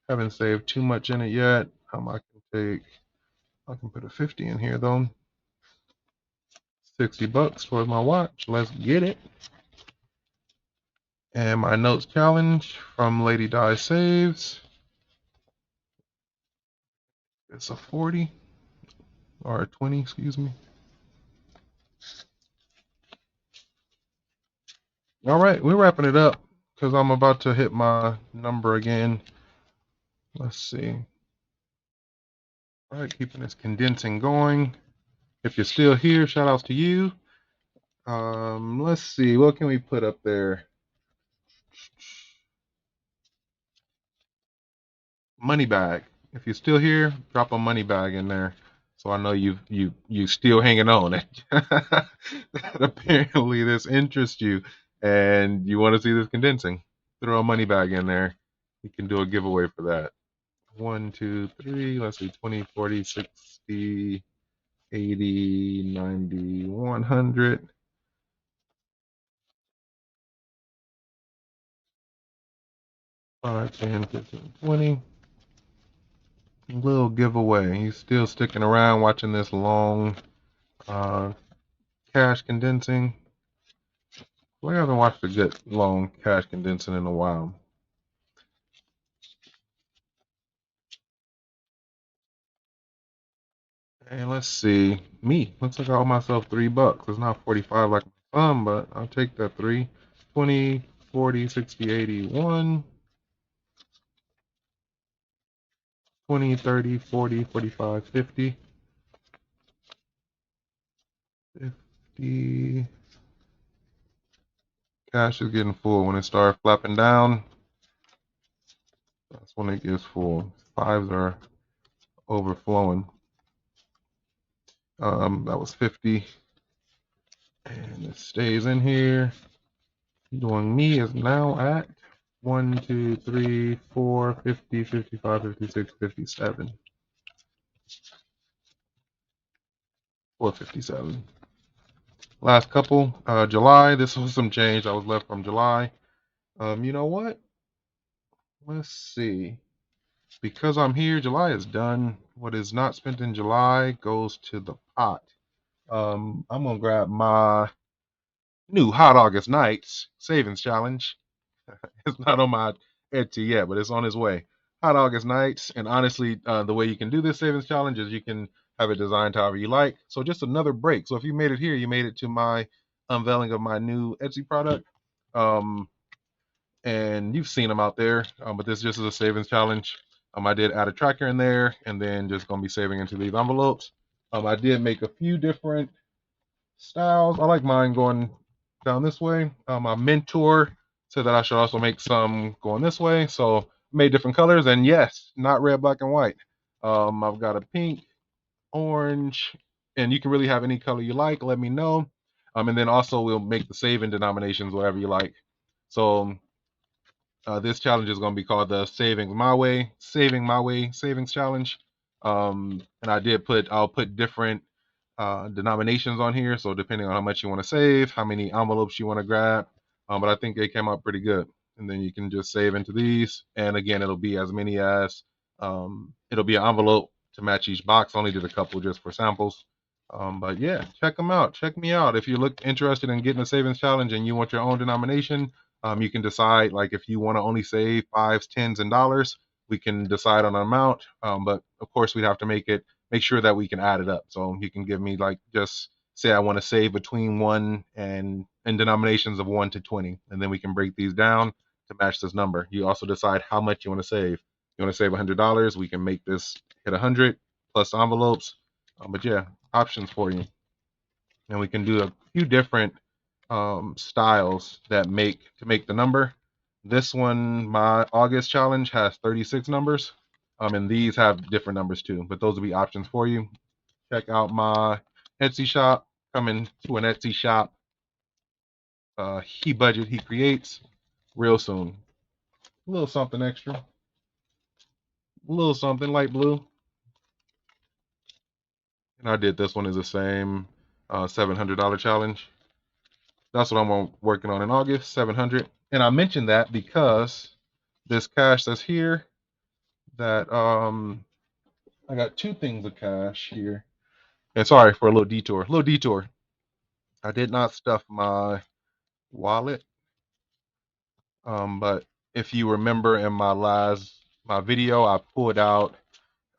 Haven't saved too much in it yet. I can put a 50 in here though. $60 towards my watch. Let's get it. And my notes challenge from Lady Di Saves. It's a 40 or a 20, excuse me. All right, we're wrapping it up because I'm about to hit my number again. Let's see. All right, keeping this condensing going. If you're still here, shout outs to you. Let's see, what can we put up there? Money bag. If you're still here, drop a money bag in there, so I know you still hanging on. That apparently this interests you, and you want to see this condensing. Throw a money bag in there. You can do a giveaway for that. 1, 2, 3. Let's see, 20, 40, 60, 80, 90, 100. 5, 10, 15, 20. Little giveaway. He's still sticking around watching this long cash condensing. Well, I haven't watched a good long cash condensing in a while. And let's see. Me. Looks like I owe myself $3. It's not 45 like my thumb, but I'll take that 3. 20, 40, 60, 80, 1. 20, 30, 40, 45, 50. 50. Cash is getting full. When it starts flapping down, that's when it gets full. Fives are overflowing. That was 50. And it stays in here. Doing me is now at 1, 2, 3, 4, 50, 55, 56, 57. 457. Last couple, July. This was some change that was left from July. You know what? Let's see. Because I'm here, July is done. What is not spent in July goes to the pot. I'm gonna grab my new Hot August Nights savings challenge. It's not on my Etsy yet, but it's on its way. Hot August Nights, and honestly, the way you can do this savings challenge is you can have it designed however you like. So just another break. So if you made it here, you made it to my unveiling of my new Etsy product, um, and you've seen them out there. But this just is a savings challenge. I did add a tracker in there, and then just gonna be saving into these envelopes. I did make a few different styles. I like mine going down this way. My mentor said that I should also make some going this way, so made different colors. And yes, not red, black, and white. I've got a pink, orange, and you can really have any color you like. Let me know. And then also we'll make the saving denominations whatever you like. So this challenge is going to be called the Saving My Way Savings Challenge. And I'll put different denominations on here. So depending on how much you want to save, how many envelopes you want to grab. But I think they came out pretty good. And then you can just save into these. And again, it'll be as many as it'll be an envelope to match each box. I only did a couple just for samples. But yeah, check them out. Check me out. If you look interested in getting a savings challenge and you want your own denomination, you can decide like if you want to only save fives, tens, and dollars. We can decide on an amount. But of course, we'd have to make sure that we can add it up. So you can give me like just say I want to save between 1 and in denominations of 1 to 20, and then we can break these down to match this number. You also decide how much you want to save. You want to save $100, we can make this hit 100 plus envelopes. But yeah, options for you, and we can do a few different styles that make the number. This one, my August challenge has 36 numbers, and these have different numbers too. But those will be options for you. Check out my Etsy shop. Coming to an Etsy shop. HeBudget he creates real soon. A little something extra. A little something light blue. And I did this one as the same $700 challenge. That's what I'm working on in August, 700. And I mentioned that because this cash that's here, that I got two things of cash here. And sorry for a little detour. I did not stuff my wallet. But if you remember in my video, I pulled out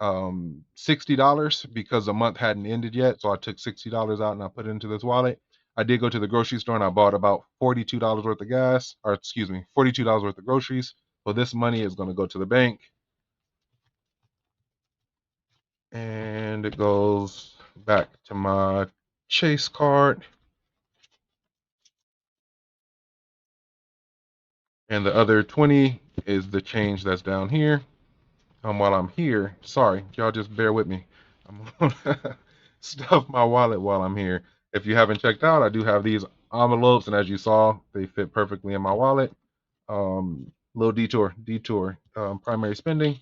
$60 because the month hadn't ended yet. So I took $60 out and I put it into this wallet. I did go to the grocery store and I bought about $42 worth of gas, or excuse me, $42 worth of groceries. So this money is going to go to the bank, and it goes back to my Chase card. And the other 20 is the change that's down here. While I'm here, sorry, y'all just bear with me. I'm gonna stuff my wallet while I'm here. If you haven't checked out, I do have these envelopes, and as you saw, they fit perfectly in my wallet. Little detour. Primary spending.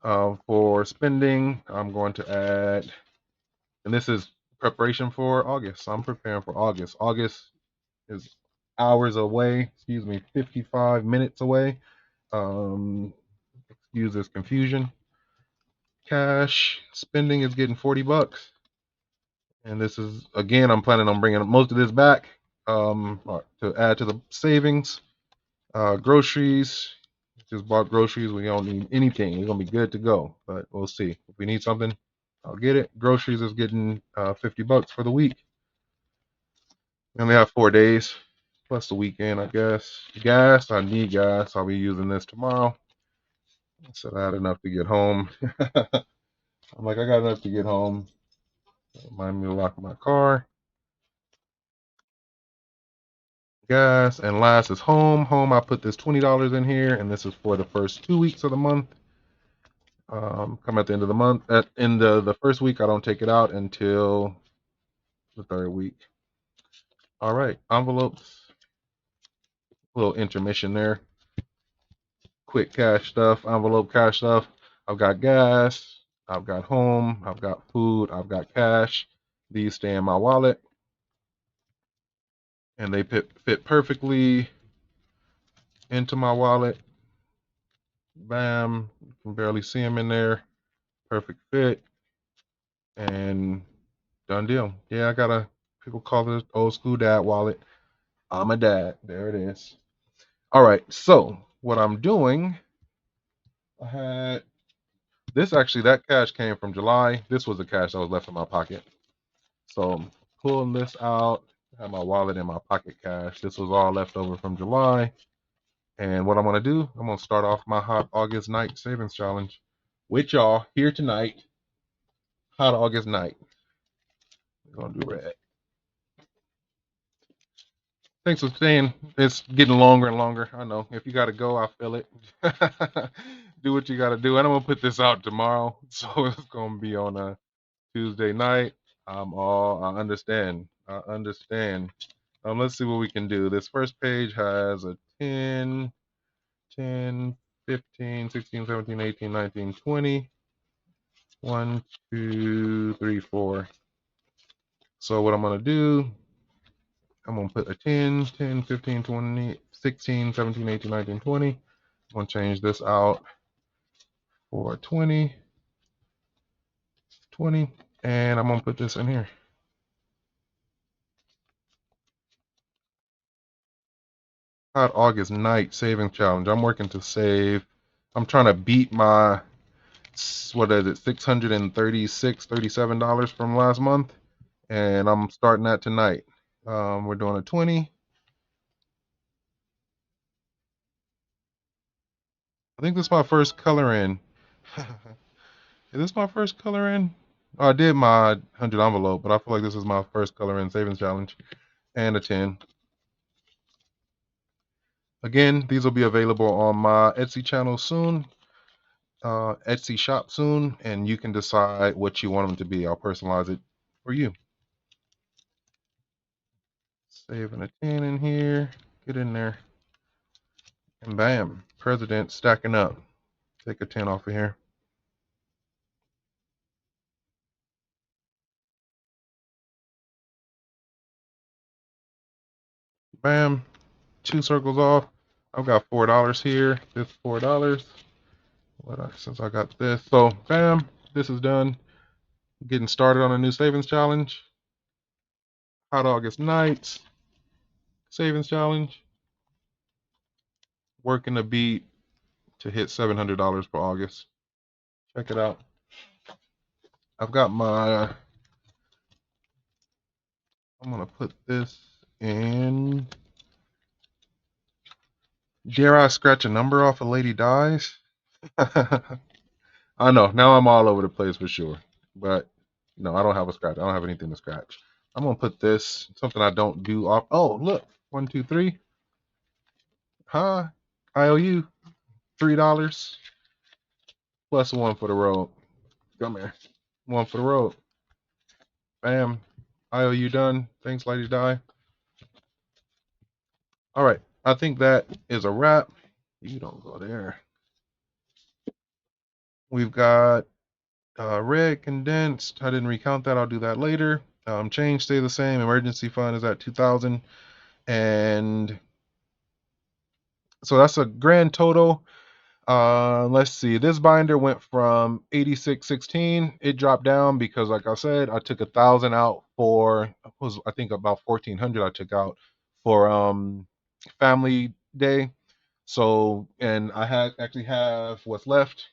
For spending, I'm going to add, and this is preparation for August. So I'm preparing for August. August is hours away. Excuse me, 55 minutes away. Excuse this confusion. Cash spending is getting 40 bucks. And this is, again, I'm planning on bringing most of this back to add to the savings. Groceries, just bought groceries. We don't need anything. We're going to be good to go, but we'll see. If we need something, I'll get it. Groceries is getting 50 bucks for the week. We only have 4 days, plus the weekend, I guess. Gas, I need gas. I'll be using this tomorrow. So I had enough to get home. I'm like, I got enough to get home. Remind me to lock my car. Gas, and last is home. Home, I put this $20 in here, and this is for the first 2 weeks of the month. Come at the end of the month. In the first week, I don't take it out until the third week. All right, envelopes. Little intermission there. Quick cash stuff, envelope cash stuff. I've got gas. I've got home. I've got food. I've got cash. These stay in my wallet, and they fit perfectly into my wallet. Bam! You can barely see them in there. Perfect fit, and done deal. Yeah, I got a, people call it old school dad wallet. I'm a dad. There it is. All right. So what I'm doing, I had this, actually, that cash came from July. This was the cash that was left in my pocket. So I'm pulling this out. I have my wallet and my pocket cash. This was all left over from July. And what I'm gonna do, I'm gonna start off my hot August night savings challenge with y'all here tonight. Hot August night. We're gonna do red. Thanks for staying. It's getting longer and longer. I know. If you got to go, I feel it. Do what you got to do. And I'm going to put this out tomorrow. So it's going to be on a Tuesday night. I understand. I understand. Let's see what we can do. This first page has a 10, 10, 15, 16, 17, 18, 19, 20. 1, 2, 3, 4. So what I'm going to do, I'm going to put a 10, 10, 15, 20, 16, 17, 18, 19, 20. I'm going to change this out for 20, 20, and I'm going to put this in here. Hot August night savings challenge. I'm working to save. I'm trying to beat my, what is it, $636, $37 from last month, and I'm starting that tonight. We're doing a 20. I think this is my first color in. Is this my first color in? Oh, I did my 100 envelope, but I feel like this is my first color in savings challenge, and a 10. Again, these will be available on my Etsy channel soon, Etsy shop soon, and you can decide what you want them to be. I'll personalize it for you. Saving a 10 in here, get in there, and bam, President stacking up. Take a 10 off of here. Bam. 2 circles off. I've got $4 here. This $4. Since I got this. So, bam. This is done. Getting started on a new savings challenge. Hot August nights. Savings challenge. Working the beat to hit $700 for August. Check it out. I've got my. I'm going to put this in. Dare I scratch a number off a lady dies? I know. Now I'm all over the place for sure. But no, I don't have a scratch. I don't have anything to scratch. I'm going to put this, something I don't do off. Oh, look. 1, 2, 3. Huh? IOU. $3 plus 1 for the road. Come here. 1 for the road. Bam. IOU done. Thanks, lady die. All right. I think that is a wrap. You don't go there. We've got red condensed. I didn't recount that. I'll do that later. Change stay the same. Emergency fund is at 2,000, and so that's a grand total. Let's see. This binder went from 86.16. It dropped down because, like I said, I took 1,000 out for was I think about 1,400 I took out for family day. So, and I actually have what's left.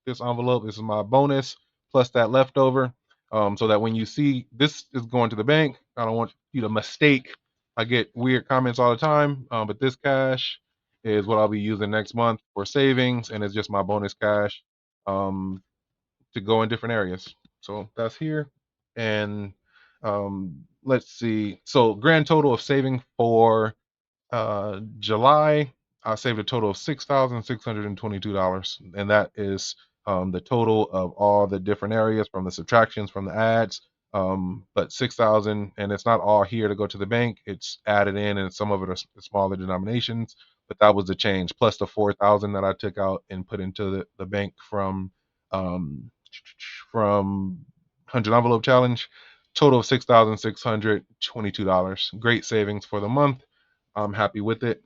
This envelope, this is my bonus plus that leftover. So that when you see this is going to the bank, I don't want you to mistake. I get weird comments all the time, but this cash is what I'll be using next month for savings, and it's just my bonus cash to go in different areas. So that's here, and let's see. So grand total of saving for July, I saved a total of $6,622, and that is the total of all the different areas from the subtractions from the ads. But 6,000, and it's not all here to go to the bank. It's added in, and some of it are smaller denominations. But that was the change, plus the 4,000 that I took out and put into the bank um, from 100 envelope challenge. Total of $6,622. Great savings for the month. I'm happy with it.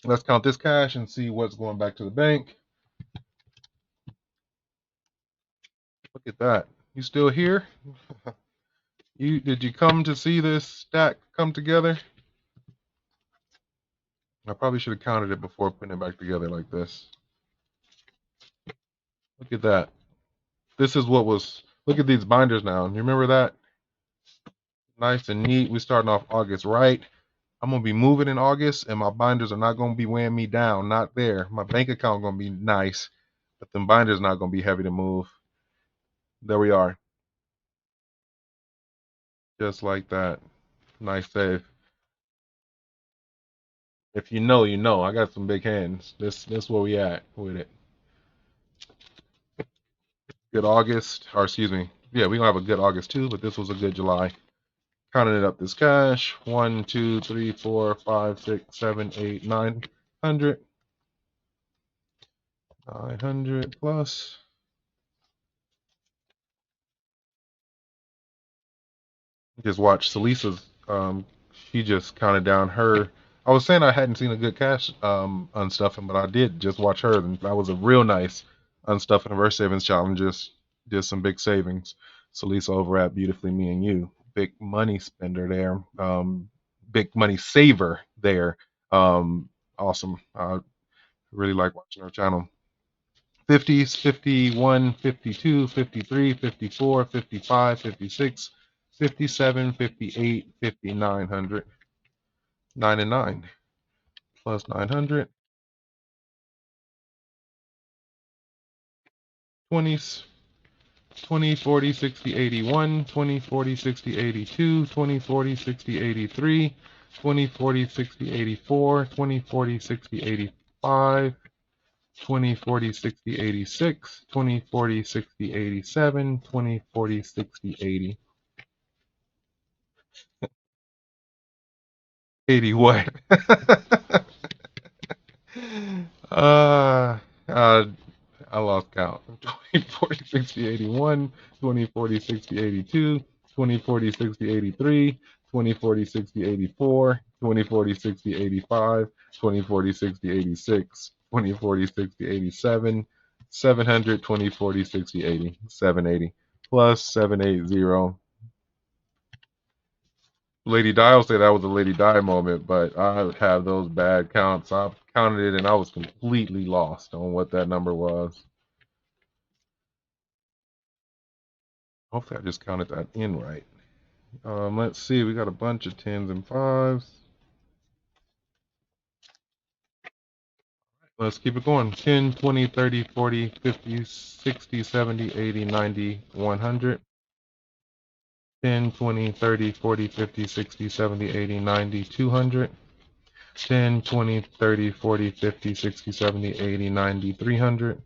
Let's count this cash and see what's going back to the bank. Look at that. You still here? Did you come to see this stack come together? I probably should have counted it before putting it back together like this. Look at that. This is what was. Look at these binders now. You remember that? Nice and neat. We're starting off August right. I'm gonna be moving in August, and my binders are not gonna be weighing me down. Not there. My bank account gonna be nice, but the binders not gonna be heavy to move. There we are. Just like that. Nice save. If you know, you know. I got some big hands. This where we at with it. Good August, or excuse me. Yeah, we gonna have a good August too, but this was a good July. Counting it up this cash. 1, 2, 3, 4, 5, 6, 7, 8, 900. 900 plus. Just watch Salisa's. She just counted down her. I was saying I hadn't seen a good cash unstuffing, but I did just watch her, and that was a real nice unstuffing of her savings challenges. Did some big savings. Salisa over at Beautifully Me and You, big money spender there, big money saver there. Awesome. I really like watching her channel. 50s, 51, 52, 53, 54, 55, 56, 57, 58, 5900. 9 and 9 plus 900. 20s, 20, 40, 60, 81, 20, 40, 60, 82, 20, 40, 60, 83, 20, 40, 60, 84, 20, 40, 60, 85, 20, 40, 60, 86, 20, 40, 60, 87, 20, 40, 60, 80. 80 what? uh, uh, I lost count. 20, 40, 60, 81, 20, 40, 60, 82, 20, 40, 60, 83, 20, 40, 60, 84, 20, 40, 60, 85, 20, 40, 60, 86, 20, 40, 60, 87, 700, 20, 40, 60, 80, 780, plus 780. Lady Di will say that was a Lady Di moment, but I have those bad counts. I've counted it and I was completely lost on what that number was. Hopefully I just counted that in right. Let's see, we got a bunch of 10s and 5s. Let's keep it going. 10, 20, 30, 40, 50, 60, 70, 80, 90, 100. 10, 20, 30, 40, 50, 60, 70, 80, 90, 200. 10, 20, 30, 40, 50, 60, 70, 80, 90, 300.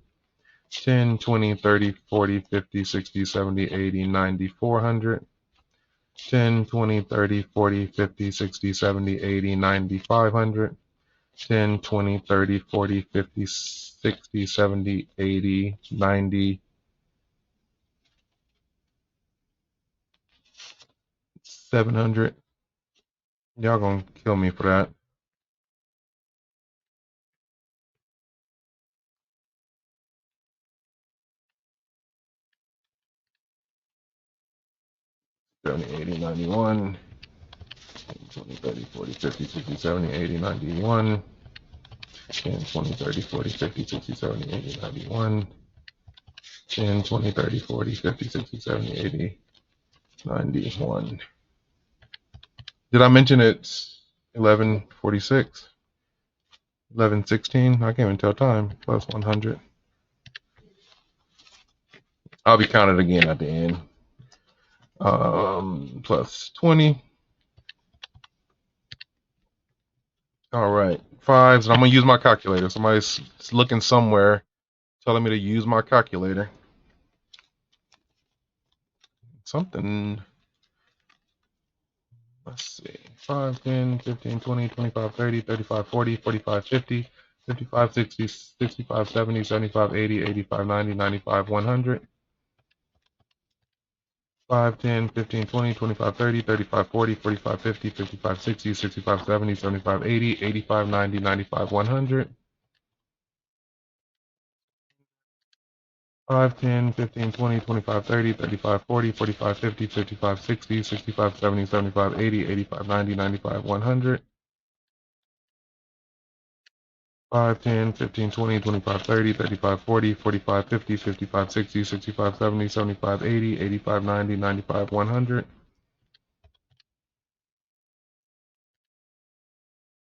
10, 20, 30, 40, 50, 60, 70, 80, 90, 400. 10, 20, 30, 40, 50, 60, 70, 80, 90, 500. 10, 20, 30, 40, 50, 60, 70, 80, 90, 700. Y'all gonna kill me for that. 70, 80, 91. 20, 30, 40, 50, 60, 70, 80, 91. 10, 20, 30, 40, 50, 60, 70, 80, 91. 10, 20, 30, 40, 50, 60, 70, 80, 91. Did I mention it's 11:46? 11:16? I can't even tell time. Plus 100. I'll be counted again at the end. Plus 20. All right. Fives. And I'm going to use my calculator. Somebody's looking somewhere telling me to use my calculator. Something. Let's see. 5, 10, 15, 20, 25, 30, 35, 40, 45, 50, 55, 60, 65, 70, 75, 80, 85, 90, 95, 100. 5, 10, 15, 20, 25, 30, 35, 40, 45, 50, 55, 60, 65, 70, 75, 80, 85, 90, 95, 100. 5, 10, 15, 20, 25, 30, 35, 40, 45, 50, 55, 60, 65, 70, 75, 80, 85, 90, 95, 100. 5, 10, 15, 20, 25, 30, 35, 40, 45, 50, 55, 60, 65, 70, 75, 80, 85, 90, 95, 100.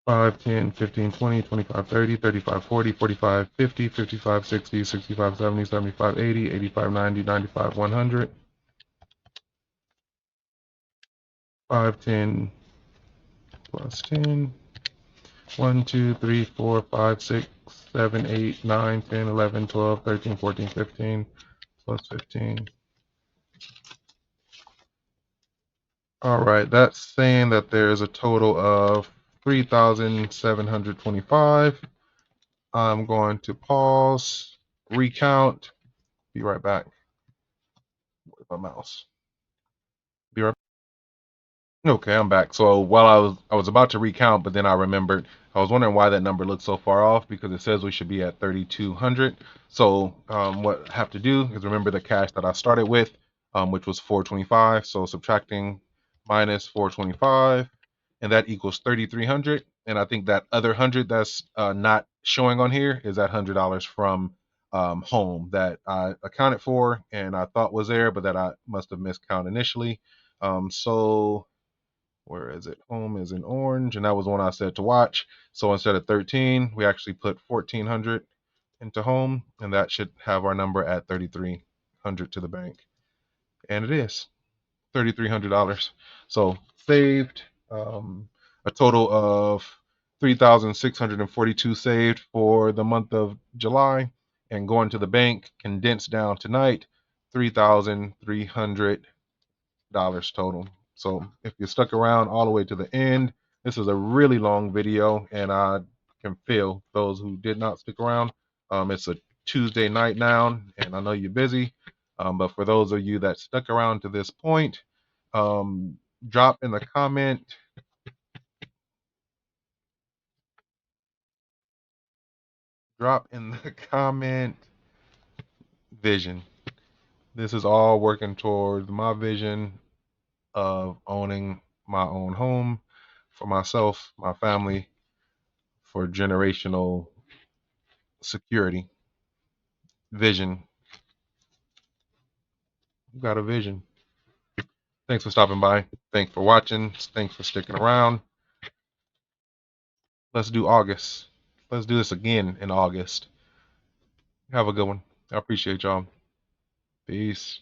5, 10, 15, 20, 25, 30, 35, 40, 45, 50, 55, 60, 65, 70, 75, 80, 85, 90, 95, 100. 5, 10, plus 10. 1, 2, 3, 4, 5, 6, 7, 8, 9, 10, 11, 12, 13, 14, 15, plus 15. All right, that's saying that there's a total of 3,725. I'm going to pause, recount, be right back with my mouse. Be right back. Okay, I'm back. So while I was about to recount, but then I remembered I was wondering why that number looked so far off because it says we should be at 3,200. So what I have to do is remember the cash that I started with, which was 425. So subtracting minus 425, and that equals 3,300. And I think that other 100 that's not showing on here is that $100 from home that I accounted for and I thought was there, but that I must have miscounted initially. So where is it? Home is in orange, and that was one I said to watch. So instead of 13, we actually put 1,400 into home, and that should have our number at 3,300 to the bank. And it is $3,300. So saved a total of 3,642 saved for the month of July, and going to the bank, condensed down tonight, $3,300 total. So if you stuck around all the way to the end, this is a really long video, and I can feel those who did not stick around. It's a Tuesday night now, and I know you're busy, but for those of you that stuck around to this point, Drop in the comment. Drop in the comment vision. This is all working towards my vision of owning my own home for myself, my family, for generational security. Vision. You got a vision. Thanks for stopping by. Thanks for watching. Thanks for sticking around. Let's do August. Let's do this again in August. Have a good one. I appreciate y'all. Peace.